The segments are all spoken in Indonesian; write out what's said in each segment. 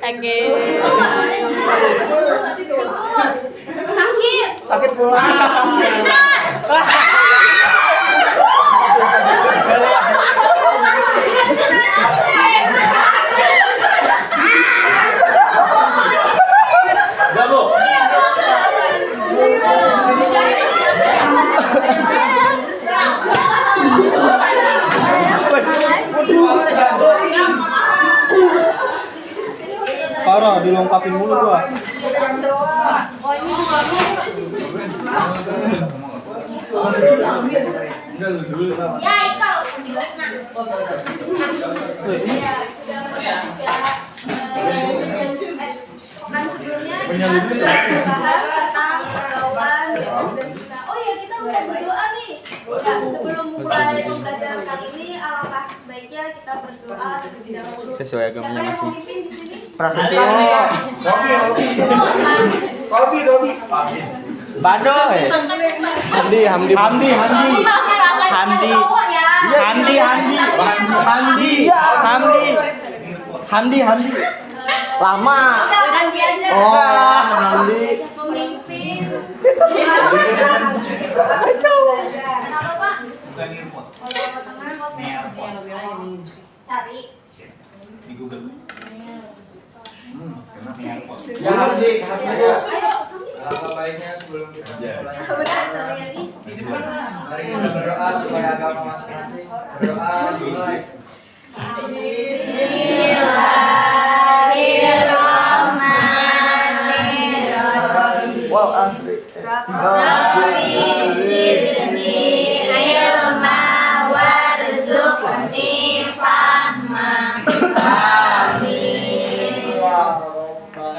Sakit. Sakit. Sakit pula. Parah, dilengkapin mulu gua. Ya, Ikal. Kan sebelumnya kita sudah bahas tentang pergaulan dan kita. Oh ya, kita udah berdoa nih. Ya, sebelum mulai pembelajaran kali ini, alangkah baiknya kita berdoa terlebih dahulu. Sesuai agamanya Siapa yang masing. mau mimpin di sini? Prasetyo. Kopi. Badoy. Hamdi. Hamdi. Lama. Udah ganti aja. Oh, Hamdi. Pemimpin. Kenapa, Pak? Kalau tengah, cari. Di Google. Ayo, Alangkah baiknya sebelum kita mulai, benar, Tari. mari kita berdoa supaya agama masing-masing. Berdoa dimulai. Bismillahirrahmanirrahim. Wow, asli. Rabbi zidni ilma warzuqni fahma.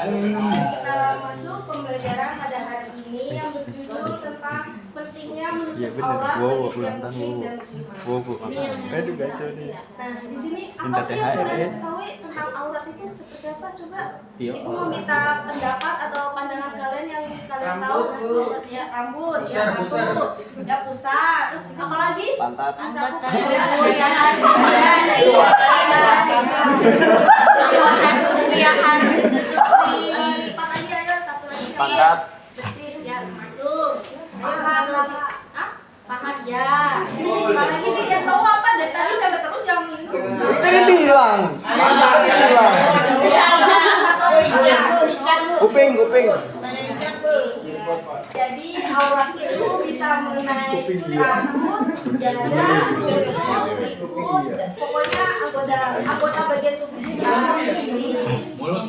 Kita masuk pembelajaran pada hari ini yang berjudul tentang pentingnya Iya menutup bener. aurat Wow, bagi ulang setiap tahun. muslim dan muslimah. Wow. Kan juga nih. Nah, di sini apa Minta sih yang kalian THR, ketahui tentang aurat itu seperti apa? Coba Iya. Ibu mau minta pendapat atau pandangan kalian yang kalian tahu. Ya, rambut, ya satu, ya pusat, terus apa lagi? Pantat. Empat lagi, ayo satu lagi. Pantat. Betis, ya masuk. Ayo satu lagi. Hah? Pahat ya. Apa lagi nih yang tahu apa? Dari tadi sampai terus yang Tadi bilang. Tadi bilang. Kuping. Jadi aurat itu bisa mengenai rambut, dada, jenggot, sikut, pokoknya anggota bagian tubuh kita. Mulut.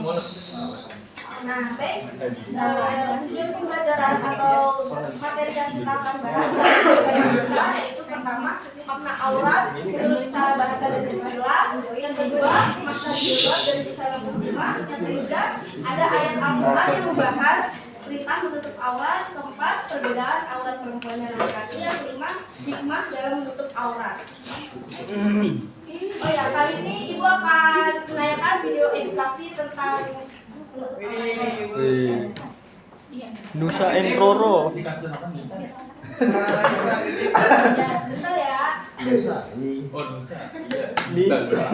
Nah, baik. Tujuan pembelajaran atau materi yang kita akan bahas yang besar yaitu pertama makna aurat menurut secara bahasa dan istilah, yang kedua makna jilbab dari kisah muslimah, yang ketiga ada ayat Al-Quran yang membahas perintah menutup aurat, keempat perbedaan aurat perempuan dan laki-laki, yang kelima hikmah dalam menutup aurat. Oh ya, kali ini Ibu akan menanyakan video edukasi tentang menutup aurat. Nusa and Roro. Ya, sebentar ya. Oh, Nusa. Nisa.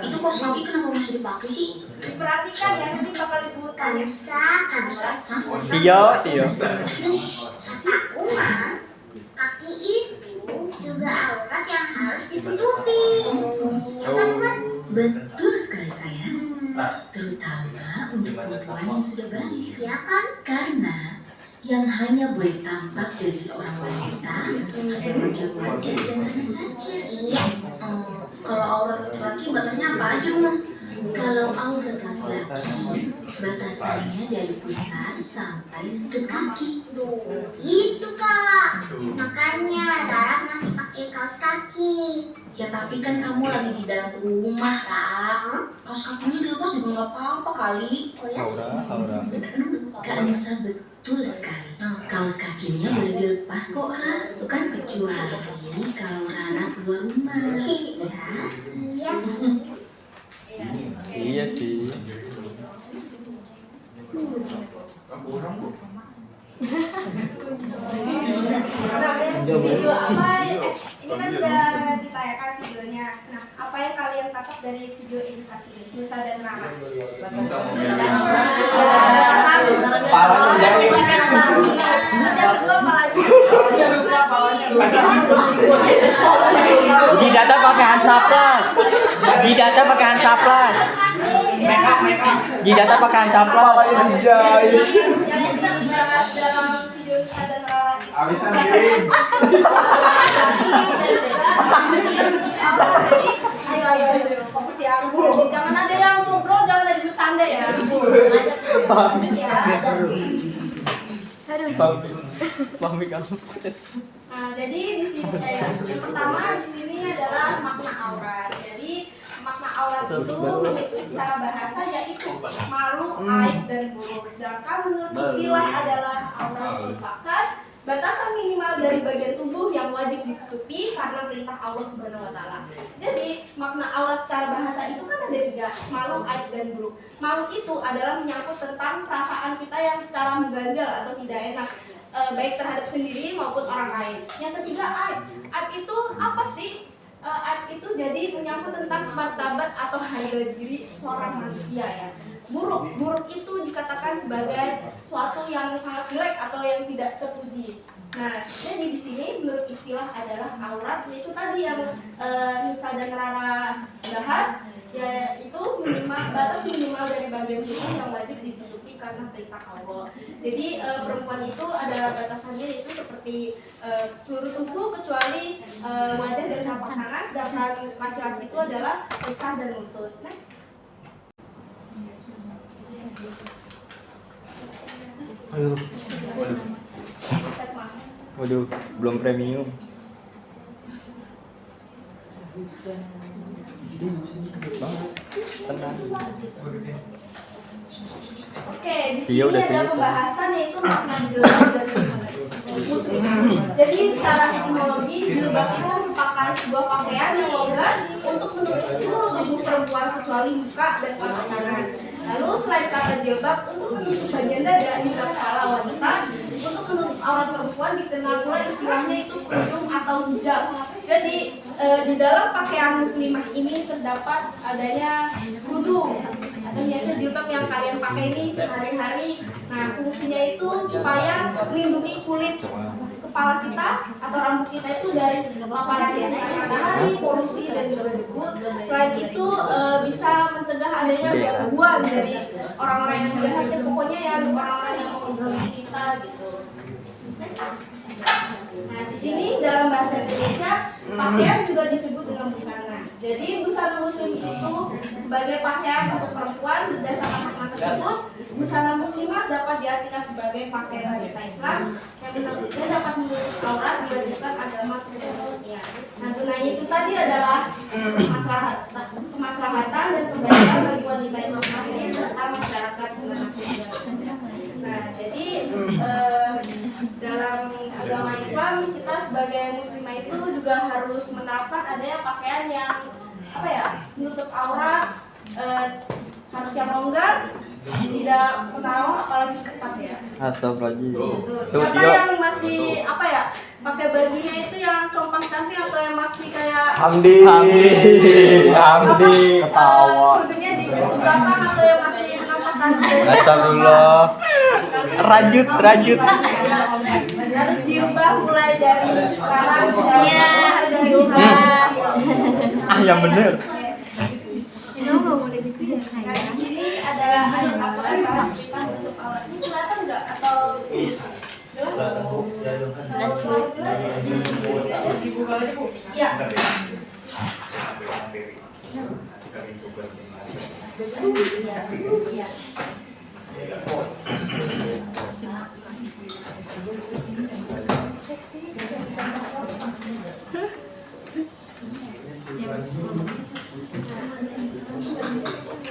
Itu kos kaki kenapa masih dipakai sih? Diperhatikan ya, nanti bakal Ibu tanya. Tio. Kata Umar, kaki itu juga aurat yang harus ditutupi. Ya kan, Umar? Betul sekali sayang, terutama untuk perempuan yang sudah balik. Ya kan? Karena yang hanya boleh tampak dari seorang wanita hanya bagian wajah dan tangan saja. Iya. Kalau aurat laki-laki batasnya apa aja, Umar? Kalau aurat laki-laki, batasannya dari pusar sampai lutut kaki. Itu, Kak. Makanya Rara masih pakai kaos kaki. Ya tapi kan kamu lagi di dalam rumah lah. Kaos kakinya dilepas juga nggak apa-apa kali. Oh ya? Aura. Kak Nusa betul sekali. Kaos kakinya boleh dilepas kok, Ra. Itu kan kecuali kalau Rara keluar rumah. Ya. Iya sih. Iya sih. Nah, video apa? Ini kan sudah ditayangkan videonya. Nah, apa yang kalian tangkap dari video edukasi ini? Nusa dan Rara. Yang kedua apa lagi? Di data pakai Hansaplas. Di data pakai Hansaplas. Di data pakai Hansaplas. Yang dibahas dalam video Nusa dan Rara itu Abisan kirim. ayo fokus ya. Jangan ada yang ngobrol, jangan ada yang bercanda ya. Mami kamu. Nah, jadi di sini yang pertama di sini adalah makna aurat. Jadi makna aurat itu secara bahasa yaitu malu, aib dan buruk. Sedangkan menurut istilah adalah aurat merupakan batasan minimal dari bagian tubuh yang wajib ditutupi karena perintah Allah Subhanahu wa taala. Jadi, makna aurat secara bahasa itu kan ada 3, malu, aib dan buruk. Malu itu adalah menyangkut tentang perasaan kita yang secara mengganjal atau tidak enak, baik terhadap sendiri maupun orang lain. Yang ketiga, aib. Aib itu apa sih? Aib itu jadi menyangkut tentang martabat atau harga diri seorang manusia ya. Buruk itu dikatakan sebagai suatu yang sangat jelek atau yang tidak terpuji. Nah, jadi di sini menurut istilah adalah aurat, yaitu tadi yang Nusa dan Rara bahas, yaitu batas minimal dari bagian tubuh yang wajib ditutupi karena perintah Allah. Jadi perempuan itu ada batasannya, itu seperti seluruh tubuh kecuali wajah dan telapak tangan, sedangkan laki-laki itu adalah lisan dan lutut. Next. Waduh, belum premium. Tenang. Oke, di sini Iya, udah ada selesai. pembahasan yaitu makna jilbab dan muslim. Jadi secara etimologi jilbab itu merupakan sebuah pakaian yang longgar untuk menutup seluruh tubuh perempuan kecuali muka dan telapak tangan. Lalu selain kata jilbab untuk menutup bagian dada hingga kepala wanita, untuk menutup aurat perempuan dikenal pula istilahnya itu kerudung atau hijab. Jadi di dalam pakaian muslimah ini terdapat adanya kerudung atau biasa jilbab yang kalian pakai ini sehari-hari. Nah, fungsinya itu supaya melindungi kulit kepala kita atau rambut kita itu dari paparan sinar matahari, polusi dan juga debu. Selain itu bisa mencegah adanya gangguan dari orang-orang yang jahat, dan pokoknya ya orang-orang yang mau mengganggu kita gitu. Nah, di sini dalam bahasa Indonesia pakaian juga disebut dengan busana. Jadi busana muslim itu sebagai pakaian untuk perempuan. Berdasarkan makna tersebut, busana muslimah dapat diartikan sebagai pakaian wanita Islam yang menurutnya dapat menutup aurat berdasarkan agama tertentu. Nah, gunanya itu tadi adalah kemaslahatan dan kebaikan bagi wanita Islam ini serta masyarakat dimanapun. Nah, jadi dalam agama Islam kita sebagai muslimah itu juga harus menerapkan adanya pakaian yang menutup aurat, harus yang longgar, tidak menawan apalagi ketat ya. Astagfirullahaladzim. Siapa yang masih pakai bajunya itu yang compang-camping atau yang masih kayak Hamdi ketawa. kerudungnya di belakang atau yang masih menampakkan Astagfirullah. Rajut. harus diubah mulai dari sekarang. Iya, harus diubah. Yang bener. Nah, di sini ada ayat apa bahas tentang tutup aurat. Ini kelihatan nggak atau jelas? Iya.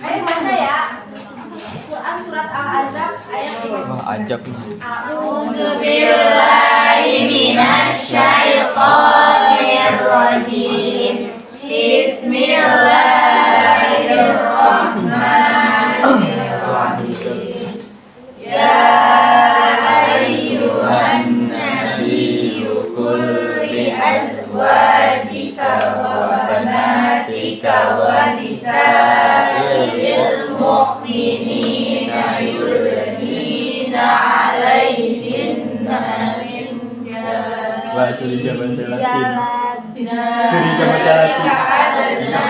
Ayo baca ya. Quran surat Al-Ahzab ayat 5. Wah, ajab. A'udzubillahi minasyaitonirrajim. Bismillahirrahmanirrahim. Ya ayyuhan nabiyyu qul li azwajika وبناتك ونساء المؤمنين يدنين عليهن من ذلك أدنى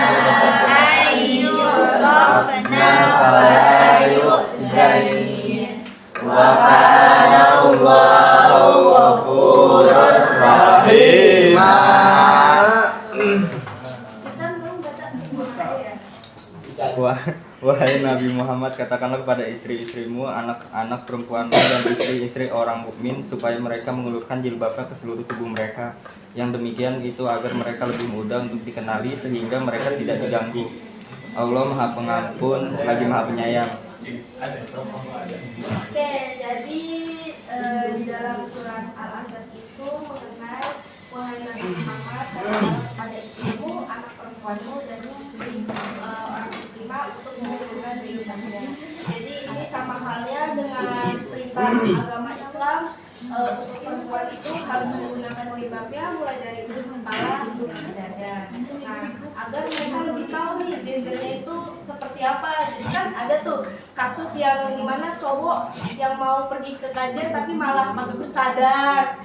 أن يعرفن فلا يؤذين وكان الله غفورا رحيما. Wahai Nabi Muhammad, katakanlah kepada istri-istrimu, anak-anak perempuanmu dan istri-istri orang mukmin supaya mereka mengulurkan jilbabnya ke seluruh tubuh mereka. Yang demikian itu agar mereka lebih mudah untuk dikenali sehingga mereka tidak diganggu. Allah Maha Pengampun lagi Maha Penyayang. Oke, jadi di dalam surat Al-Ahzab itu mengenai wahai Nabi Muhammad, pada istrimu, anak perempuanmu dan orang muslimah untuk mengulurkan jilbabnya. Jadi ini sama halnya dengan perintah agama Islam, untuk perempuan itu harus menggunakan jilbabnya mulai dari ujung kepala hingga ke dada. Nah, agar mereka lebih tahu nih gendernya itu seperti apa. Jadi kan ada tuh kasus yang dimana cowok yang mau pergi ke kajian tapi malah pakai bercadar.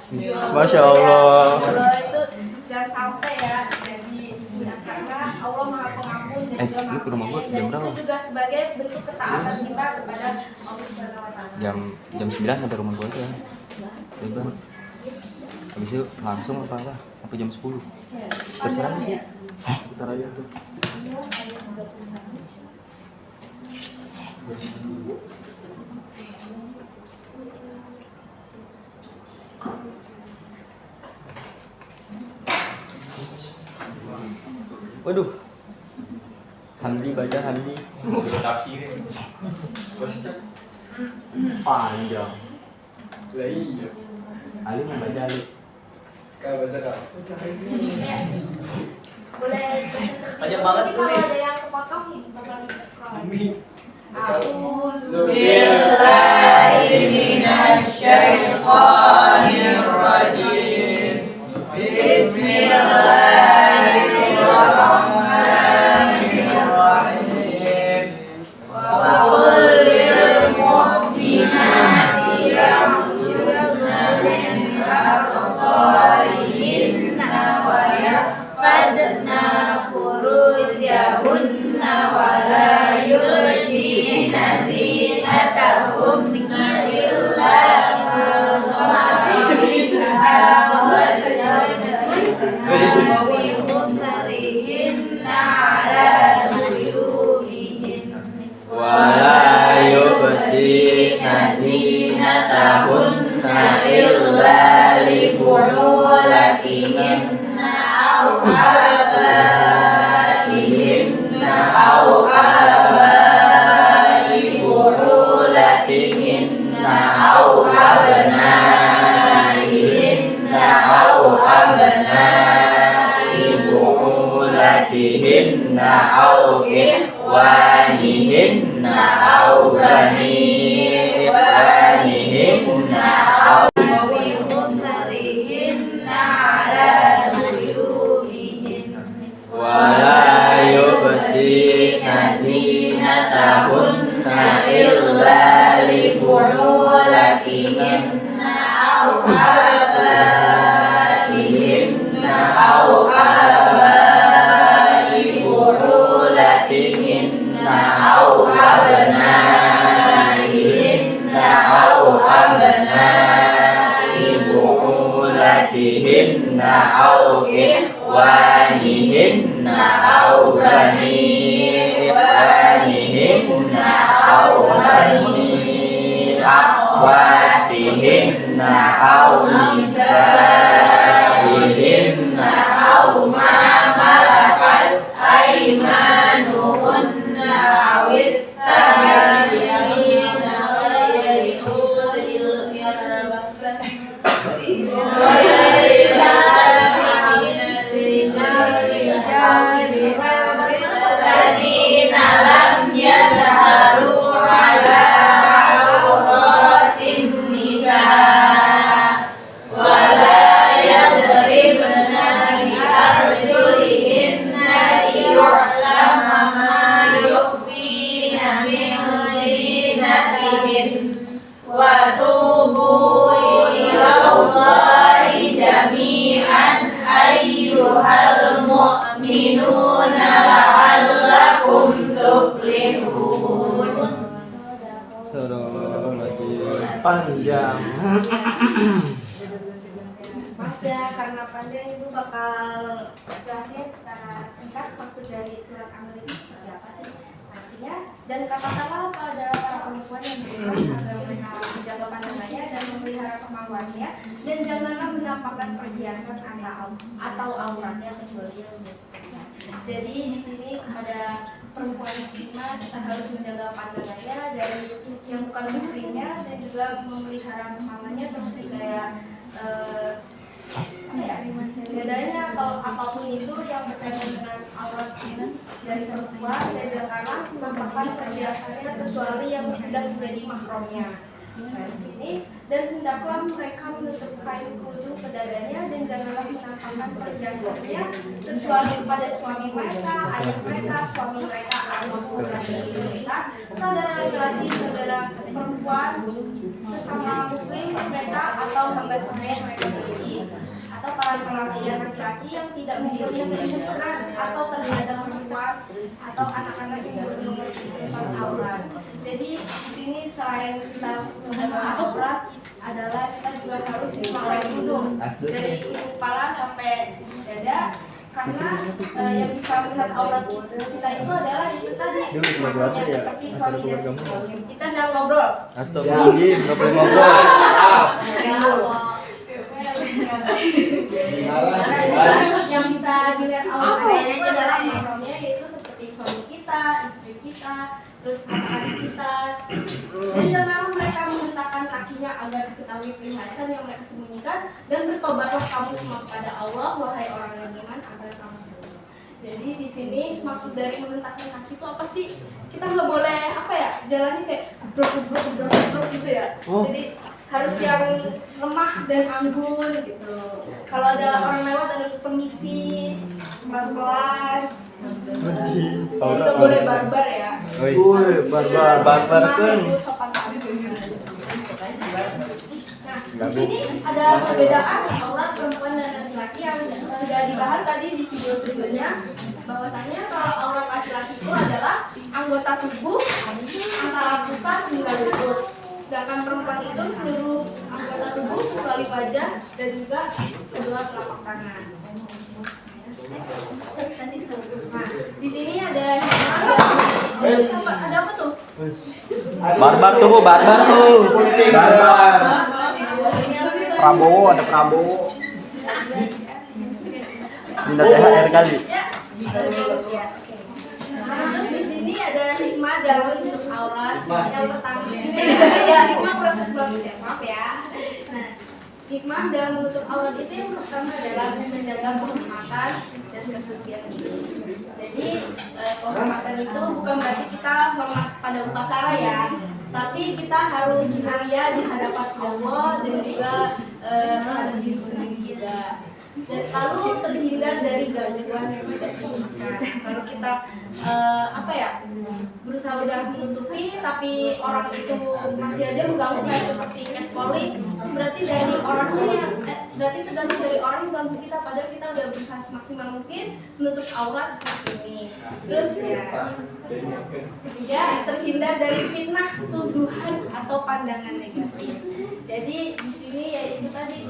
Masya Allah. Itu jangan sampai ya. Jadi ya, karena Allah Maha Pengampun dan juga Maha Penyayang, dan itu juga sebagai bentuk ketaatan kita kepada Allah Subhanahu wa Ta'ala. Jam 9 sampai rumah gua aja. Bebas. Habis itu langsung apa sampai jam 10. Terserah sih. Putar aja tuh. Waduh. Hamdi baca Hamdi. Tafsirin. Panjang. Lah iya. Ali mau baca Ali. Kau baca kau. Boleh Banyak banget nanti itu kalau nih. ada yang kepotong bakal di-scroll. Billahi minasyaitonir rajim. Bismillahirrahmanirrahim. Wa qul lil mu'minati yaghdudna min absarihinna wa yahfazna furujahunna wa la yubdina zinatahum illa ma dhahara minha wa bihumrihinna ala nujubihim Wala yubdina zinatahunna illa li bu'ulatihinna aw abaihinna aw abai bu'ulatihinna aw abnaihinna aw abnai bu'ulatihinna aw ikhwanihinna aw bani ikhwanihinna aw bihumrihinna ala nujubihim Wala yubdina zinatahunna illa li bu'ulatihinna aw abaihinna aw abai bu'ulatihinna aw abnaihinna aw abnai bu'ulatihinna aw ikhwanihinna aw bani ikhwanihinna aw bani akhwatihinna aw nisaihinna aw ma malakat aymanuhunna aw ittabi'ina ghairi ulil الذين لم يظهروا على عورات النساء ولا يضربن بأرجلهن ayyuhal mu'minuna la'allakum tuflihun. Panjang. Maaf ya, karena panjang ibu bakal jelasin secara singkat maksud dari surat An-Nur itu seperti apa sih artinya, dan katakanlah pada para perempuan yang beriman agar mereka menjaga pandangannya dan memelihara kemaluannya, dan janganlah menampakkan perhiasan atau auratnya kecuali yang biasa. Jadi di sini kepada perempuan muslimah kita harus menjaga pandangannya dari yang bukan muhrimnya, dan juga memelihara kemaluannya seperti kayak dadanya atau apapun itu yang berkaitan dengan aurat dari perempuan, dan janganlah menampakkan perhiasannya kecuali yang sudah menjadi mahramnya. Nah, di sini, dan hendaklah mereka menutup kain kerudung ke dadanya, dan janganlah menampakkan perhiasannya kecuali kepada suami mereka, ayah mereka, suami mereka, anak mereka, saudara laki-laki, saudara perempuan, sesama muslim mereka, atau hamba sahaya mereka sendiri, atau para pelatihan laki-laki yang tidak mempunyai keinginan atau terhadap perempuan atau anak-anak yang belum mengerti tentang aurat. Jadi di sini selain kita menjaga aurat adalah kita juga harus memakai kerudung dari ujung kepala sampai dada, karena yang bisa melihat aurat kita itu adalah itu tadi makhluknya seperti suami dan istri. Kita jangan ngobrol. Astagfirullahaladzim, nggak boleh ngobrol. Yang bisa dilihat aurat itu adalah mahramnya, yaitu seperti suami kita, istri kita, terus anak-anak kita. Dan janganlah mereka menghentakkan kakinya agar diketahui perhiasan yang mereka sembunyikan, dan bertobatlah kamu semua kepada Allah, wahai orang yang beriman, agar kamu bertobat. Jadi di sini maksud dari menghentakkan kaki itu apa sih? Kita nggak boleh apa ya, jalannya kayak gebrok gitu ya. Jadi harus yang lemah dan anggun gitu. Kalau ada orang lewat harus permisi, pelan-pelan. Jadi nggak boleh barbar ya. Barbar kan. Nah, di sini ada perbedaan aurat perempuan dan laki-laki yang sudah dibahas tadi di video sebelumnya. Bahwasanya kalau aurat laki-laki itu adalah anggota tubuh antara pusat hingga lutut. Sedangkan perempuan itu seluruh anggota tubuh kecuali wajah dan juga kedua telapak tangan. Nah, di sini ada ada apa tuh? Barbar tuh, barbar tuh. Prabowo, ada Prabowo. Minta THR kali. Masuk di sini ada hikmah dalam bentuk aurat. Yang pertama, ya hikmah proses bagus ya, maaf ya. Nah, hikmah dalam bentuk aurat itu yang pertama adalah menjaga kehormatan dan kesucian diri. Jadi kehormatan itu bukan berarti kita hormat pada upacara ya, tapi kita harus mulia di hadapan Allah dan juga terhadap diri sendiri juga. Dan lalu terhindar dari gangguan yang tidak diinginkan. Kalau kita berusaha udah menutupi, tapi orang itu masih aja mengganggu kayak seperti catcalling, berarti dari orangnya berarti tergantung dari orang yang ganggu kita. Padahal kita udah berusaha semaksimal mungkin menutup aurat seperti ini. Terus ya, ketiga, terhindar dari fitnah, tuduhan atau pandangan negatif. Jadi di sini yaitu tadi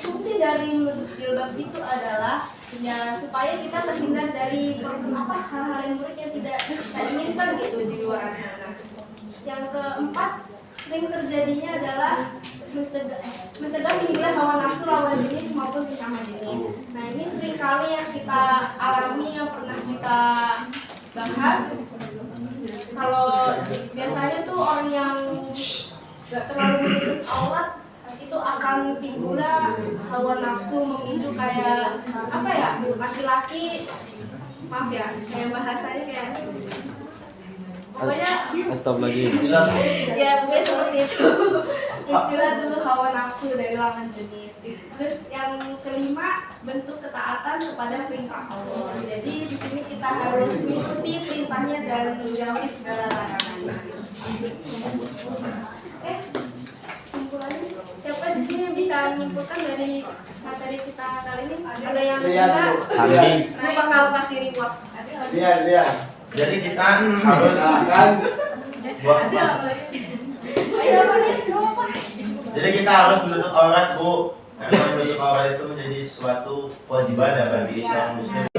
fungsi dari menutup jilbab itu adalah ya supaya kita terhindar dari hal-hal yang buruk yang tidak kita inginkan gitu di luar sana. Yang keempat, sering terjadinya adalah mencegah timbulnya hawa nafsu lawan jenis maupun sesama jenis. Nah, ini sering kali yang kita alami, yang pernah kita bahas. Kalau biasanya tuh orang yang gak terlalu menutup aurat itu akan timbulnya hawa nafsu memicu kayak laki-laki, maaf ya, kayak bahasanya kayak pokoknya Astagfirullahaladzim. ya pokoknya seperti itu. Muncullah dulu hawa nafsu dari lawan jenis. Terus yang kelima, bentuk ketaatan kepada perintah Allah. Jadi di sini kita harus mengikuti perintahnya dan menjauhi segala larangannya. Simpulannya, siapa di sini yang bisa menyimpulkan dari materi kita kali ini? Ada yang Lihat bisa? dulu. Hamdi. Saya bakal kasih reward. Lihat. Jadi kita harus buat Ayo, apa nih? Apa? Jadi kita harus menutup aurat, Bu. Karena menutup aurat itu menjadi suatu kewajiban bagi seorang muslim.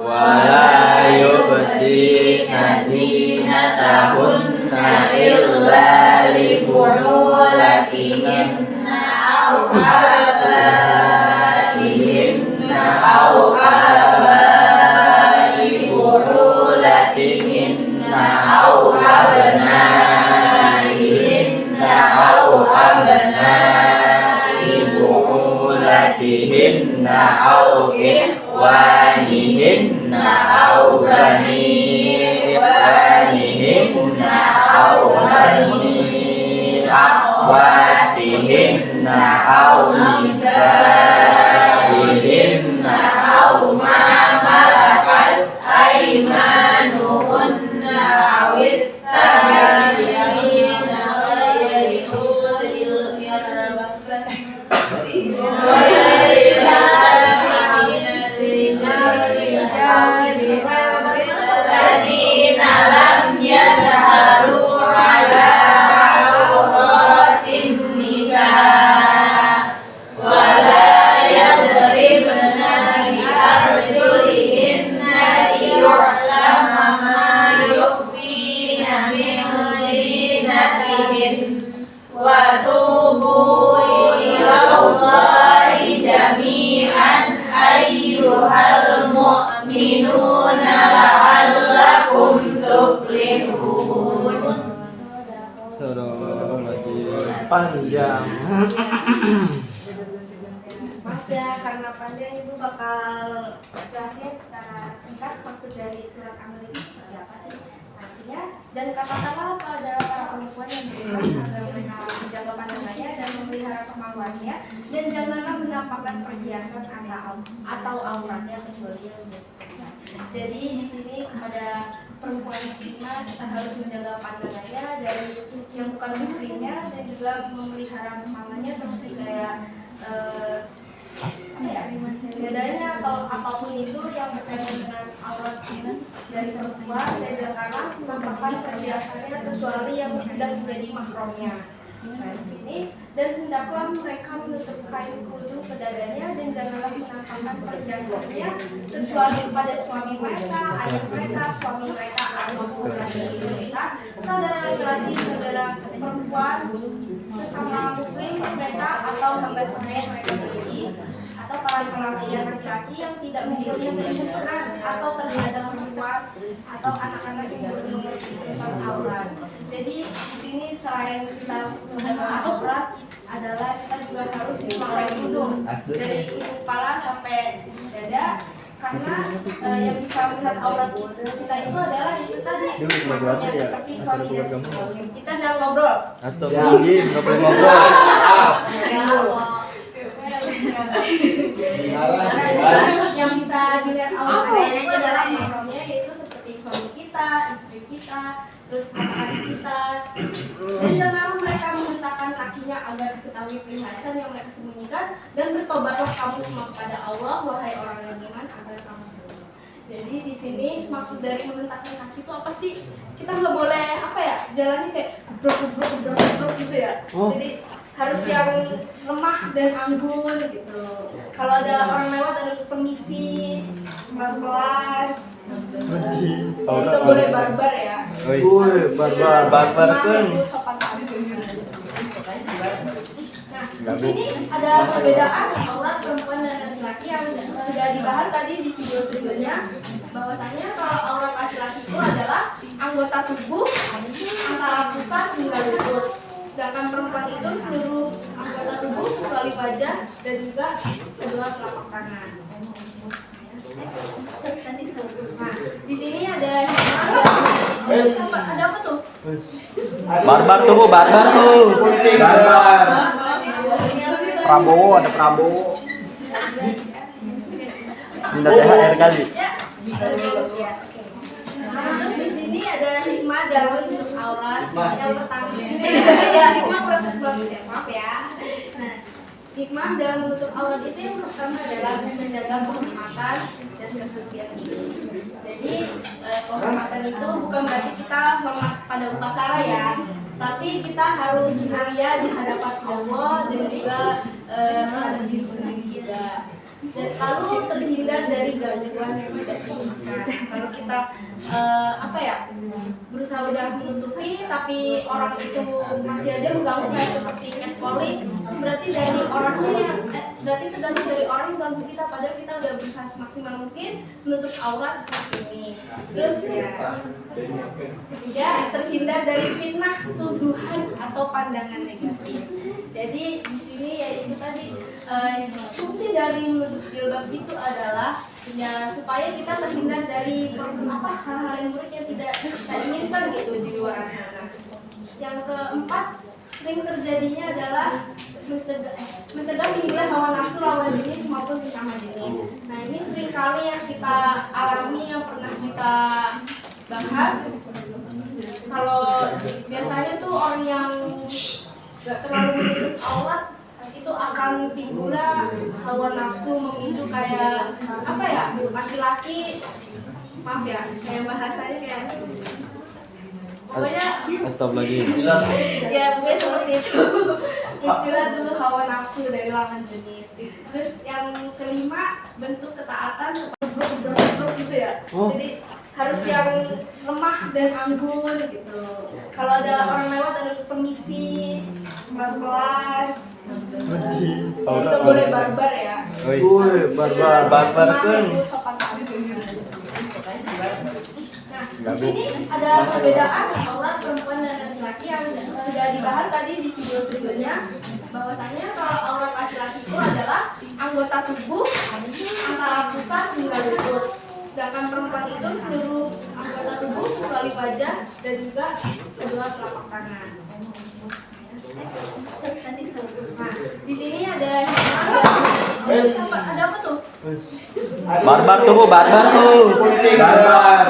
Wala yubdina zinatahunna illa libu'ulatihinna aw abaihinna aw abai bu'ulatihinna aw abnaihinna aw abnai bu'ulatihinna aw ikhwanihinna aw bani ikhwanihinna aw bani akhwatihinna aw nisaihinna aw ma malakat aymanuhunna aw ittabi'ina ghairi ulil ladina lam yazharu ala auratin nisa wala yadribna bi arjulihinna liyu'lama ma yukhfina min zinatihin wa tubu ilallahi jami'an ayyuhal mu'minuna la'allakum tuflihun. Panjang. Maaf ya, karena panjang Ibu bakal jelasin secara singkat maksud dari surat An-Nur itu seperti apa sih artinya, dan kata-kata pada para perempuan yang beriman agar mereka menjaga pandangannya dan memelihara kemaluannya, dan janganlah menampakkan perhiasan atau auratnya kecuali yang biasa. Jadi di sini kepada perempuan muslimah kita harus menjaga pandangannya dari yang bukan muslimnya, dan juga memelihara kemaluannya seperti kayak bedanya atau apapun itu yang berkaitan dengan aurat dari perempuan, dan janganlah menampakkan perhiasannya kecuali yang tidak menjadi mahramnya. Nah, di sini, dan hendaklah mereka menutup kain kerudung ke dadanya, dan janganlah menampakkan perhiasannya kecuali kepada suami mereka, ayah mereka, suami mereka, atau laki-laki mereka, saudara laki-laki, saudara perempuan, sesama muslim mereka, atau hamba sahaya mereka sendiri, atau para pelayan laki-laki yang tidak mempunyai keinginan atau terhadap perempuan atau anak-anak yang belum mengerti tentang aurat. Jadi di sini selain kita menjaga aurat adalah kita juga harus memakai kerudung dari ujung kepala sampai dada, karena yang bisa melihat aurat kita itu adalah itu tadi makanya seperti suami dan istri. Kita sedang ngobrol. Astagfirullahaladzim, nggak boleh ngobrol. Yang bisa dilihat aurat itu adalah mahramnya, yaitu seperti suami kita, istri kita, terus anak-anak kita. Dan janganlah mereka menghentakkan kakinya agar diketahui perhiasan yang mereka sembunyikan, dan bertobatlah kamu semua kepada Allah, wahai orang yang beriman, agar kamu bertobat. Jadi di sini maksud dari menghentakkan kaki itu apa sih? Kita nggak boleh apa ya, jalannya kayak gebrok gitu ya. Jadi harus yang lemah dan anggun gitu. Kalau ada orang lewat harus permisi, pelan-pelan. Jadi nggak boleh barbar ya. Barbar. Barbar kan. Nah, Di sini ada perbedaan aurat perempuan dan laki-laki yang sudah dibahas tadi di video sebelumnya. Bahwasanya kalau aurat laki-laki itu adalah anggota tubuh antara pusat hingga lutut. Sedangkan perempuan itu seluruh anggota tubuh kecuali wajah dan juga kedua telapak tangan. Nah, di sini ada ada apa tuh? Barbar tuh Bu, barbar tuh. Barbar. Prabowo, ada Prabowo. Minta THR kali. Ya. Masuk di sini ada hikmah dalam bentuk aurat. Yang pertama, ya hikmah proses ya, maaf ya. Nah, hikmah dalam bentuk aurat itu yang pertama adalah menjaga kehormatan dan kesucian diri. Jadi kehormatan itu bukan berarti kita hormat pada upacara ya, tapi kita harus mulia di hadapan Allah dan juga terhadap diri sendiri juga. Dan lalu terhindar dari gangguan yang tidak diinginkan. Kalau kita berusaha udah menutupi, tapi orang itu masih aja mengganggu kayak seperti catcalling, berarti dari orangnya berarti tergantung dari orang yang ganggu kita. Padahal kita udah berusaha semaksimal mungkin menutup aurat seperti ini. Terus ya, ketiga, terhindar dari fitnah, tuduhan atau pandangan negatif. Jadi di sini ya itu tadi fungsi dari menutup jilbab itu adalah ya supaya kita terhindar dari hal-hal yang buruk yang tidak kita inginkan gitu di luar sana. Yang keempat, sering terjadinya adalah mencegah timbulnya hawa nafsu lawan jenis maupun sesama jenis. Nah ini sering kali yang kita alami, yang pernah kita bahas. Kalau biasanya tuh orang yang gak terlalu menutup aurat itu akan timbulnya hawa nafsu memicu kayak laki-laki, maaf ya, kayak bahasanya kayak pokoknya Astagfirullahaladzim. ya pokoknya seperti itu. Muncullah dulu hawa nafsu dari lawan jenis. Terus yang kelima, bentuk ketaatan gitu ya. Jadi harus yang lemah dan anggun gitu. Kalau ada orang lewat harus permisi, pelan-pelan. Jadi itu boleh barbar ya. Barbar. Barbar kan. Nah, di sini ada perbedaan aurat perempuan dan laki-laki yang sudah dibahas tadi di video sebelumnya. Bahwasanya kalau aurat laki-laki itu adalah anggota tubuh antara pusat hingga lutut. Sedangkan perempuan itu seluruh anggota tubuh kecuali wajah dan juga kedua telapak tangan. Nah, di sini ada apa tuh? Barbar tuh Bu, barbar tuh. Barbar.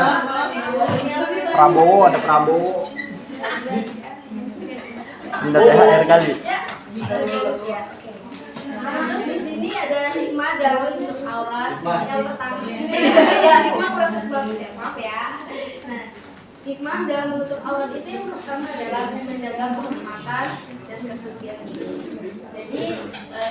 Prabowo, ada Prabowo. Minta THR kali. Ya. Masuk di sini ada hikmah dalam bentuk aurat. Yang pertama, ya hikmah proses ya, maaf ya. Nah, hikmah dalam bentuk aurat itu yang pertama adalah menjaga kehormatan dan kesucian diri. Jadi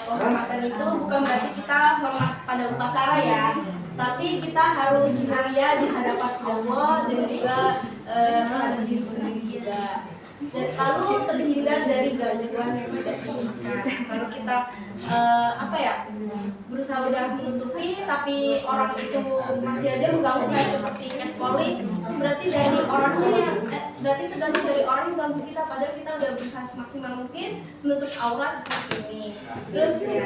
kehormatan itu bukan berarti kita hormat pada upacara ya, tapi kita harus mulia di hadapan Allah dan juga terhadap diri sendiri juga. Dan lalu terhindar dari gangguan yang tidak diinginkan. Kalau kita berusaha udah menutupi, tapi orang itu masih aja mengganggu kayak seperti catcalling, berarti dari orangnya berarti tergantung dari orang yang ganggu kita. Padahal kita udah berusaha semaksimal mungkin menutup aurat seperti ini. Terus ya,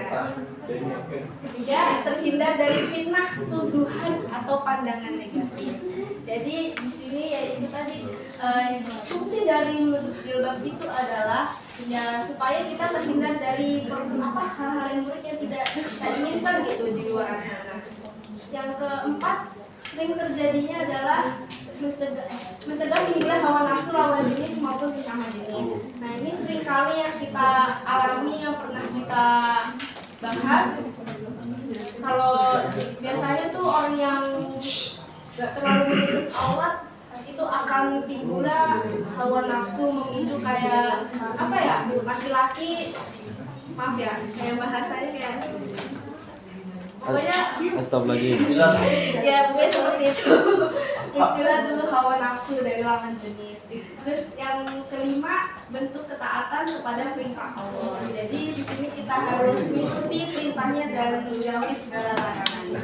ketiga, terhindar dari fitnah, tuduhan atau pandangan negatif. Jadi di sini ya itu tadi fungsi dari menutup jilbab itu adalah ya supaya kita terhindar dari hal-hal yang buruk yang tidak kita inginkan gitu di luar sana. Yang keempat, sering terjadinya adalah mencegah timbulnya hawa nafsu lawan jenis maupun sesama jenis. Nah ini sering kali yang kita alami, yang pernah kita bahas. Kalau biasanya tuh orang yang gak terlalu menutup aurat itu akan timbulnya hawa nafsu memicu kayak laki-laki, maaf ya, kayak bahasanya kayak pokoknya Astagfirullahaladzim. ya pokoknya seperti itu. Itulah dulu hawa nafsu dari lawan jenis. Terus yang kelima, bentuk ketaatan kepada perintah Allah. Jadi di sini kita harus mengikuti perintahnya dan menjauhi segala larangannya.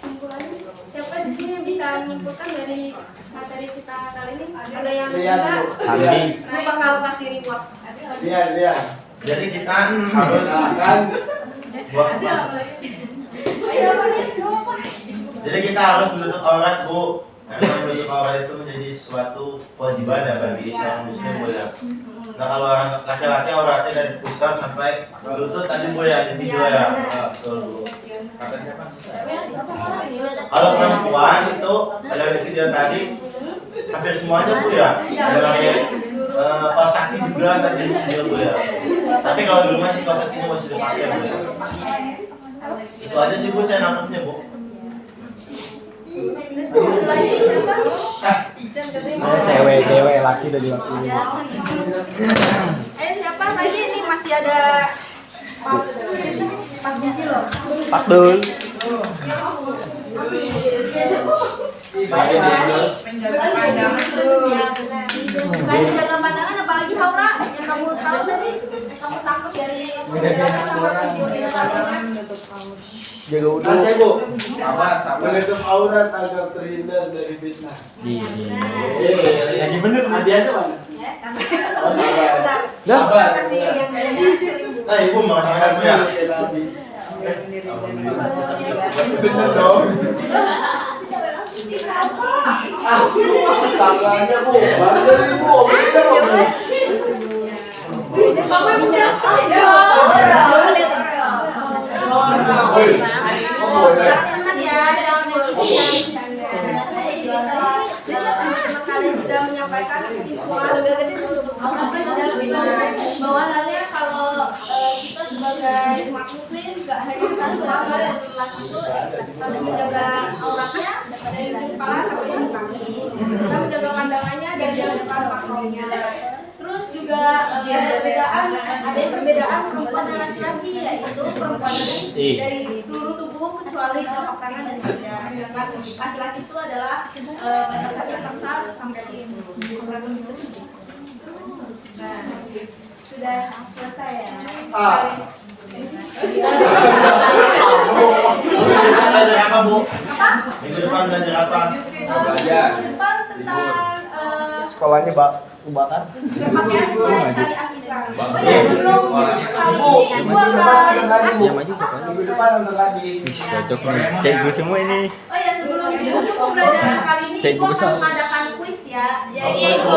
Simpulannya, siapa di sini yang bisa menyimpulkan dari materi kita kali ini? Ada yang bisa? Hamdi. Aku bakal kasih reward. Jadi kita harus buat Ayo, apa? Jadi kita harus menutup aurat, Bu. Karena menutup aurat itu menjadi suatu kewajiban ya bagi seorang muslim, Bu ya. Nah kalau orang laki-laki auratnya dari pusar sampai lutut tadi, Bu ya, di video ya. Betul, Bu. Kalau perempuan itu ada di video tadi hampir semuanya, Bu ya. Mulai kaos kaki juga tadi di video, Bu ya. Tapi kalau di rumah sih kaos kakinya masih dipakai, Bu ya. Itu aja sih, Bu, saya nangkepnya, Bu. Cewek, laki udah diwakili. Siapa lagi ini masih ada 4 biji loh. Pakdul. Menjaga pandangan tuh. Selain jaga pandangan, apalagi Haura yang kamu tahu tadi, yang kamu tangkap dari penjelasan sama video edukasinya. Jaga wudhu. Bu. Menutup aurat agar terhindar dari fitnah. Lagi bener. Hadi aja mana? Sabar. Kasih yang banyak. Ibu mau makan, Bu ya. Bener dong. Tangannya, Bu. Bandel, Bu. Kita bagus. Kamu yang punya tenang ya, jangan kalian sudah menyampaikan kesimpulan bahwasannya kalau kita sebagai umat muslim gak hanya harus laki itu harus menjaga auratnya dari kepala sampai ujung kaki, kita menjaga pandangannya dari depan makronya. Terus juga ada perbedaan perempuan dan laki-laki, yaitu perempuan dari seluruh tubuh kecuali telapak tangan dan dada. Sedangkan laki-laki itu adalah batasannya besar sampai kurang lebih segini. Nah, sudah selesai ya. Belajar apa, Bu? Minggu depan belajar apa? Minggu depan tentang Sekolahnya kebakar. pakaian sesuai syariat Islam. Oh ya, sebelum tutup kali ini aku akan Minggu depan nonton lagi. Cocok nih. Cek semua ini. Oh ya, sebelum tutup pembelajaran kali ini Cek aku akan besar. mengadakan kuis ya. Iya, Ibu.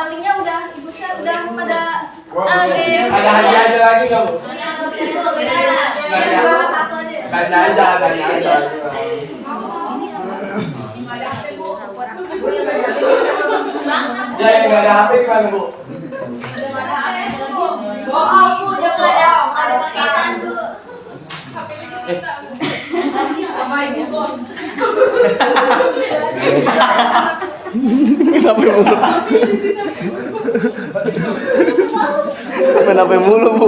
Linknya udah Ibu share, udah pada Ada hadiah aja lagi nggak, Bu? yang satu aja. Tanya aja. Ya yang nggak ada HP gimana, Bu? Bohong Bu, jangan ada pesanan Bu. Sama Ibu Bos. Kenapa mulu, Bu?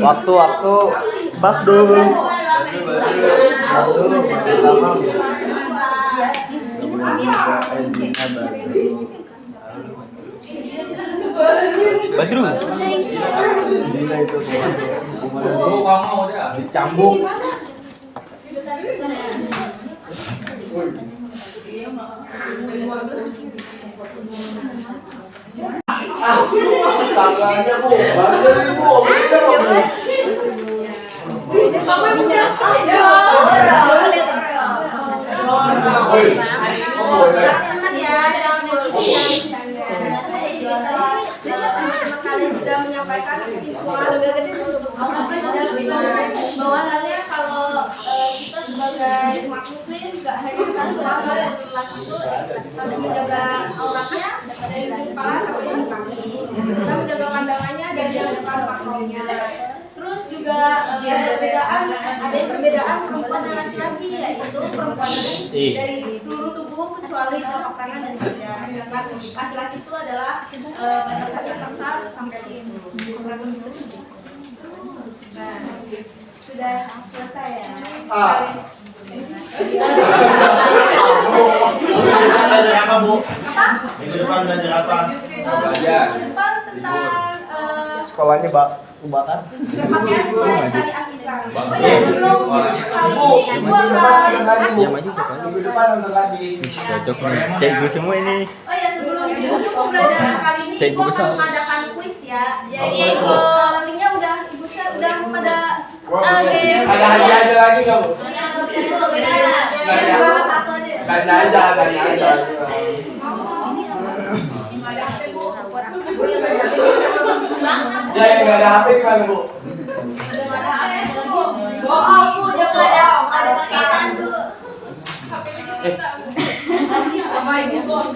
Waktu. Pakdul. Badrul. Bu, kamu udah Dicambuk. tangannya, Bu. Bandel, Bu. Kita bagus. Kamu yang punya tenang ya, jangan kalian sudah menyampaikan kesimpulan bahwasannya kalau kita sebagai umat muslim gak hanya harus laki itu harus menjaga auratnya dari kepala sampai ujung kaki, kita menjaga pandangannya dari depan makronya. Terus juga ada perbedaan perempuan dan laki-laki, yaitu perempuan dari seluruh tubuh kecuali telapak tangan dan dada. Sedangkan laki-laki itu adalah batasannya tersar sampai kurang lebih segini. Nah, sudah selesai ya. Belajar apa, Bu? Minggu depan belajar apa? Minggu depan tentang Sekolahnya kebakar. pakaian sesuai syariat Islam. Oh ya, sebelum kali ini aku akan Minggu depan nonton lagi. Cocok nih. Cek semua ini. Oh ya, sebelum untuk pembelajaran kali ini Cek Ibu buku akan besar. mengadakan kuis ya. Iya, Ibu. Linknya udah Ibu share, udah pada Ada hadiah aja lagi nggak, Bu? salah satu aja. Tanya aja, tanya aja. Ya, yang nggak ada HP gimana, Bu? Bohong Bu, jangan ada kesalahan Bu. Sama Ibu Bos.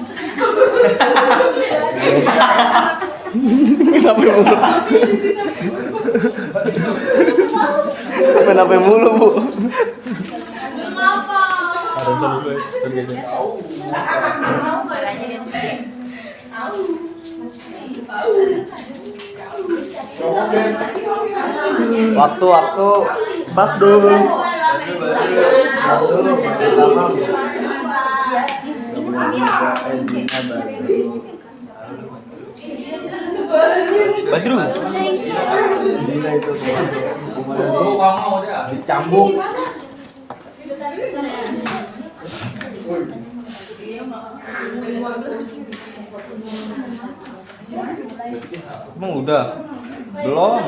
Kenapa mulu, Bu? Waktu. Bak dulu. Badru. Oh, kamu udah. Dicambuk. Emang udah? Belum.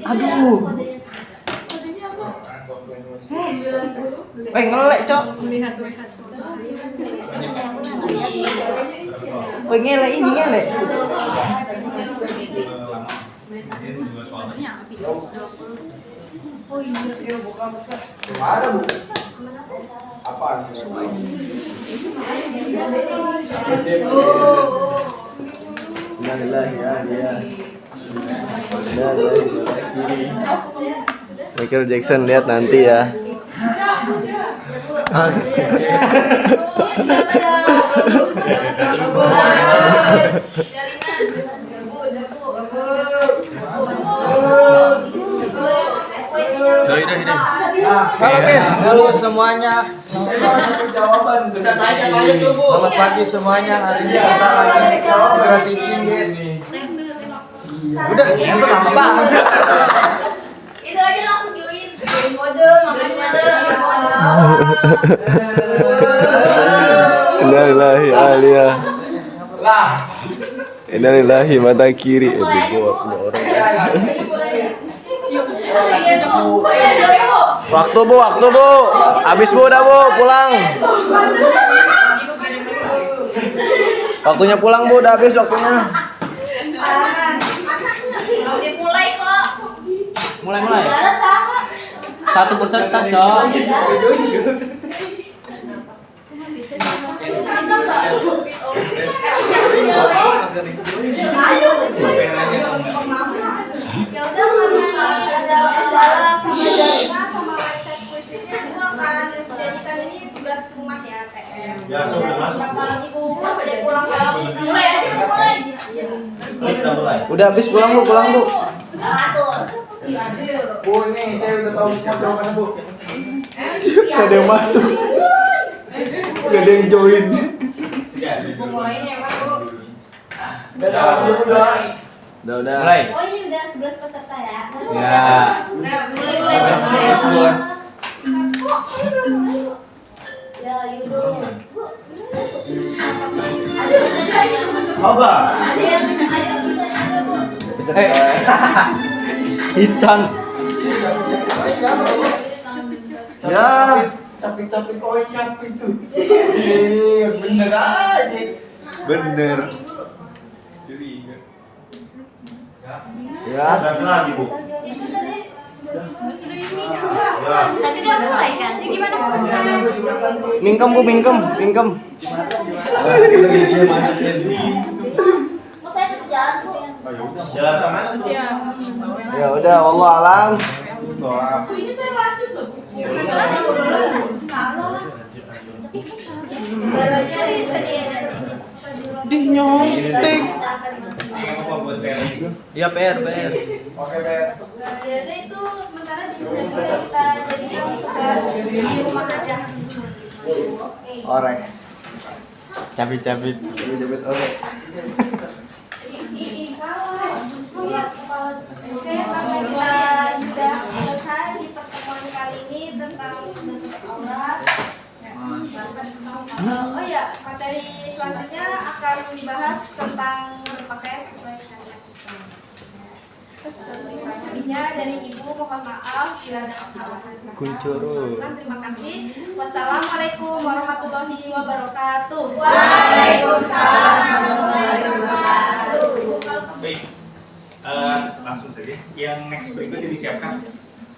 Aduh. Ngelek, Cok. Ngelek ini ngelek. Mana, Bu? Apa? Michael Jackson lihat nanti ya. Halo guys, halo semuanya. Jawaban. Selamat pagi semuanya. Hari ini kita lagi grafiking guys. Udah, itu lama banget. Itu aja langsung join. Kode makanya Innalillahi aliyah. Lah. Innalillahi mata kiri. Punya orang. Waktu bu. Habis bu, udah bu, pulang. Waktunya pulang bu, udah habis waktunya. Udah mulai kok. Mulai. Darat sama. Satu peserta, Cok. Ya udah, karena ada masalah sama Jarina sama website kuis ini, Ibu akan jadikan ini tugas rumah ya, PR. Ya, sudah masuk. Kalau Ibu saya pulang lagi, Mulai aja mulai. Klik dan mulai. Udah habis, pulang bu. Bu, ini saya udah tahu semua jawabannya, Bu. Gak ada yang masuk. Gak ada yang join. Udah. Mulai. Oh ini udah 11 peserta ya? Ya. Mulai. Bos. Ya, yuk. Coba. Ican. Ya. Capek-capek kok siapa itu? Bener aja. Bener. Ya. Ganti lagi, Bu. Itu tadi Ya. tadi dia mulai kan? Jadi gimana? Mingkem bu, mingkem. Dia masukin. Mau saya ke jalan Bu. Jalan kemana tuh? Ya udah, Allah alam. Ini saya lanjut loh. Baru aja sedih. Di nyontek. Iya PR. Oke, Ber. Jadi itu sementara kita jadikan tugas di rumah aja. Orek. Cabit. Jepit orek. Oke, karena kita sudah selesai di pertemuan kali ini tentang bentuk aurat. Oh ya, materi selanjutnya akan dibahas tentang berpakaian sesuai syariat Islam. Lebihnya dari Ibu mohon maaf bila ada kesalahan. Kuncuru. Terima kasih. Wassalamualaikum warahmatullahi wabarakatuh. Waalaikumsalam warahmatullahi wabarakatuh. Baik, langsung saja. Yang next berikutnya disiapkan.